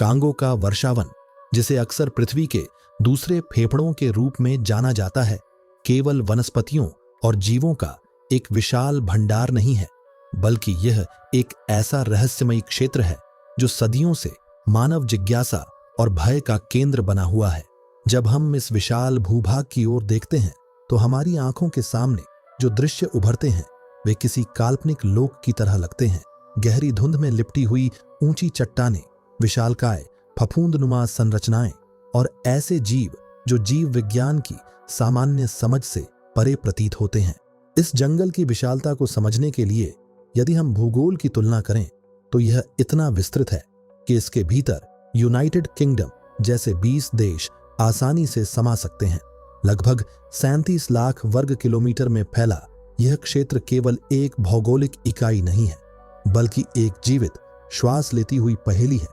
Congo का वर्षावन, जिसे अक्सर पृथ्वी के दूसरे फेफड़ों के रूप में जाना जाता है, केवल वनस्पतियों और जीवों का एक विशाल भंडार नहीं है, बल्कि यह एक ऐसा रहस्यमयी क्षेत्र है जो सदियों से मानव जिज्ञासा और भय का केंद्र बना हुआ है। जब हम इस विशाल भूभाग की ओर देखते हैं तो हमारी आंखों के सामने जो दृश्य उभरते हैं वे किसी काल्पनिक लोक की तरह लगते हैं। गहरी धुंध में लिपटी हुई ऊंची चट्टानें, विशालकाय फफूंदनुमा संरचनाएं और ऐसे जीव जो जीव विज्ञान की सामान्य समझ से परे प्रतीत होते हैं। इस जंगल की विशालता को समझने के लिए यदि हम भूगोल की तुलना करें तो यह इतना विस्तृत है कि इसके भीतर यूनाइटेड किंगडम जैसे 20 देश आसानी से समा सकते हैं। लगभग 37 लाख वर्ग किलोमीटर में फैला यह क्षेत्र केवल एक भौगोलिक इकाई नहीं है, बल्कि एक जीवित श्वास लेती हुई पहेली है।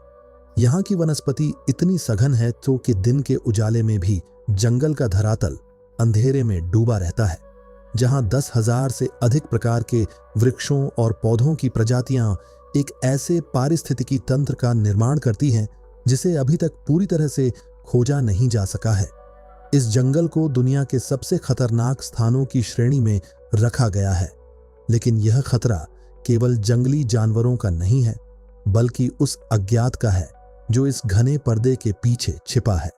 यहाँ की वनस्पति इतनी सघन है तो कि दिन के उजाले में भी जंगल का धरातल अंधेरे में डूबा रहता है। जहाँ 10,000 से अधिक प्रकार के वृक्षों और पौधों की प्रजातियां एक ऐसे पारिस्थितिकी तंत्र का निर्माण करती हैं जिसे अभी तक पूरी तरह से खोजा नहीं जा सका है। इस जंगल को दुनिया के सबसे खतरनाक स्थानों की श्रेणी में रखा गया है, लेकिन यह खतरा केवल जंगली जानवरों का नहीं है, बल्कि उस अज्ञात का है जो इस घने पर्दे के पीछे छिपा है।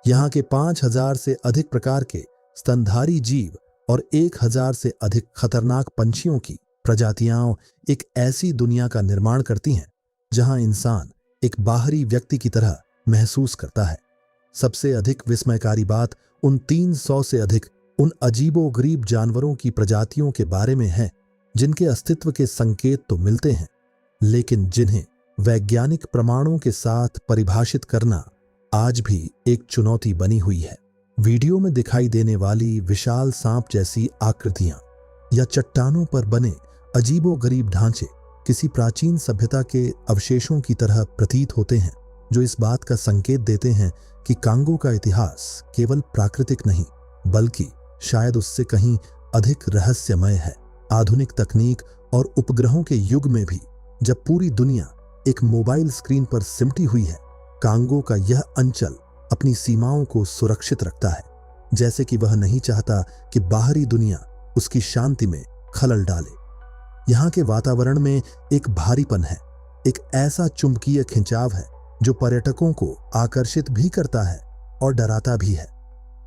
यहाँ के 5,000 से अधिक प्रकार के स्तनधारी जीव और 1,000 से अधिक खतरनाक पंछियों की प्रजातियां एक ऐसी दुनिया का निर्माण करती हैं जहां इंसान एक बाहरी व्यक्ति की तरह महसूस करता है। सबसे अधिक विस्मयकारी बात उन 300 से अधिक उन अजीबोगरीब जानवरों की प्रजातियों के बारे में है जिनके अस्तित्व के संकेत तो मिलते हैं, लेकिन जिन्हें वैज्ञानिक प्रमाणों के साथ परिभाषित करना आज भी एक चुनौती बनी हुई है। वीडियो में दिखाई देने वाली विशाल सांप जैसी आकृतियां या चट्टानों पर बने अजीबोगरीब ढांचे किसी प्राचीन सभ्यता के अवशेषों की तरह प्रतीत होते हैं, जो इस बात का संकेत देते हैं कि कांगो का इतिहास केवल प्राकृतिक नहीं बल्कि शायद उससे कहीं अधिक रहस्यमय है। आधुनिक तकनीक और उपग्रहों के युग में भी जब पूरी दुनिया एक मोबाइल स्क्रीन पर सिमटी हुई है, कांगो का यह अंचल अपनी सीमाओं को सुरक्षित रखता है, जैसे कि वह नहीं चाहता कि बाहरी दुनिया उसकी शांति में खलल डाले। यहाँ के वातावरण में एक भारीपन है, एक ऐसा चुंबकीय खिंचाव है जो पर्यटकों को आकर्षित भी करता है और डराता भी है।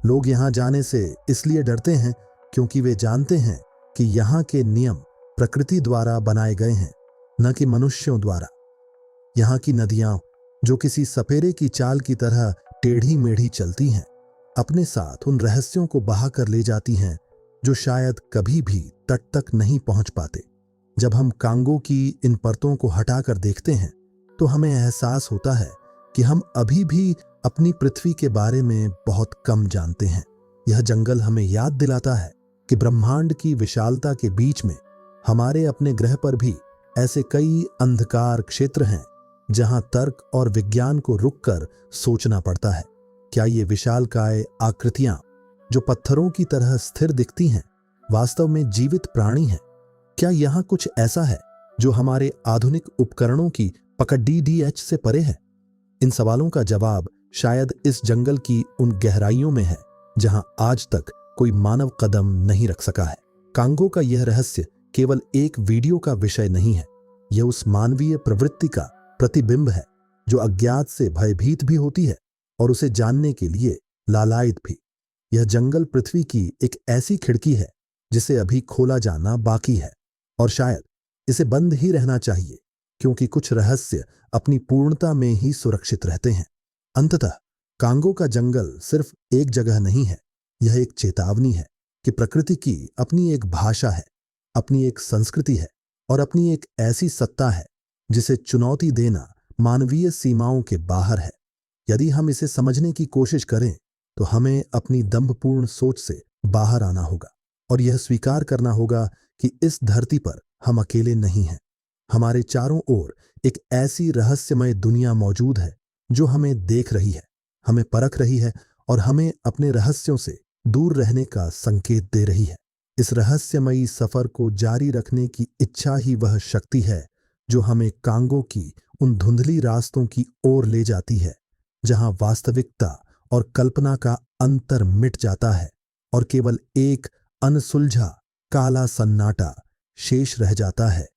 लोग यहाँ जाने से इसलिए डरते हैं क्योंकि वे जानते हैं कि यहाँ के नियम प्रकृति द्वारा बनाए गए हैं, न कि मनुष्यों द्वारा। यहाँ की नदियां जो किसी सपेरे की चाल की तरह टेढ़ी मेढ़ी चलती हैं, अपने साथ उन रहस्यों को बहा कर ले जाती हैं जो शायद कभी भी तट तक नहीं पहुंच पाते। जब हम कांगो की इन परतों को हटाकर देखते हैं तो हमें एहसास होता है कि हम अभी भी अपनी पृथ्वी के बारे में बहुत कम जानते हैं। यह जंगल हमें याद दिलाता है कि ब्रह्मांड की विशालता के बीच में हमारे अपने ग्रह पर भी ऐसे कई अंधकार क्षेत्र हैं जहां तर्क और विज्ञान को रुककर सोचना पड़ता है। क्या ये विशालकाय आकृतियां जो पत्थरों की तरह स्थिर दिखती हैं वास्तव में जीवित प्राणी हैं? क्या यहाँ कुछ ऐसा है जो हमारे आधुनिक उपकरणों की पकड़ से परे है? इन सवालों का जवाब शायद इस जंगल की उन गहराइयों में है जहां आज तक कोई मानव कदम नहीं रख सका है। कांगो का यह रहस्य केवल एक वीडियो का विषय नहीं है, यह उस मानवीय प्रवृत्ति का प्रतिबिंब है जो अज्ञात से भयभीत भी होती है और उसे जानने के लिए लालायित भी। यह जंगल पृथ्वी की एक ऐसी खिड़की है जिसे अभी खोला जाना बाकी है, और शायद इसे बंद ही रहना चाहिए क्योंकि कुछ रहस्य अपनी पूर्णता में ही सुरक्षित रहते हैं। अंततः कांगो का जंगल सिर्फ एक जगह नहीं है, यह एक चेतावनी है कि प्रकृति की अपनी एक भाषा है, अपनी एक संस्कृति है और अपनी एक ऐसी सत्ता है जिसे चुनौती देना मानवीय सीमाओं के बाहर है। यदि हम इसे समझने की कोशिश करें तो हमें अपनी दंभपूर्ण सोच से बाहर आना होगा और यह स्वीकार करना होगा कि इस धरती पर हम अकेले नहीं हैं। हमारे चारों ओर एक ऐसी रहस्यमय दुनिया मौजूद है जो हमें देख रही है, हमें परख रही है और हमें अपने रहस्यों से दूर रहने का संकेत दे रही है। इस रहस्यमयी सफर को जारी रखने की इच्छा ही वह शक्ति है जो हमें कांगो की उन धुंधली रास्तों की ओर ले जाती है जहां वास्तविकता और कल्पना का अंतर मिट जाता है और केवल एक अनसुलझा काला सन्नाटा शेष रह जाता है।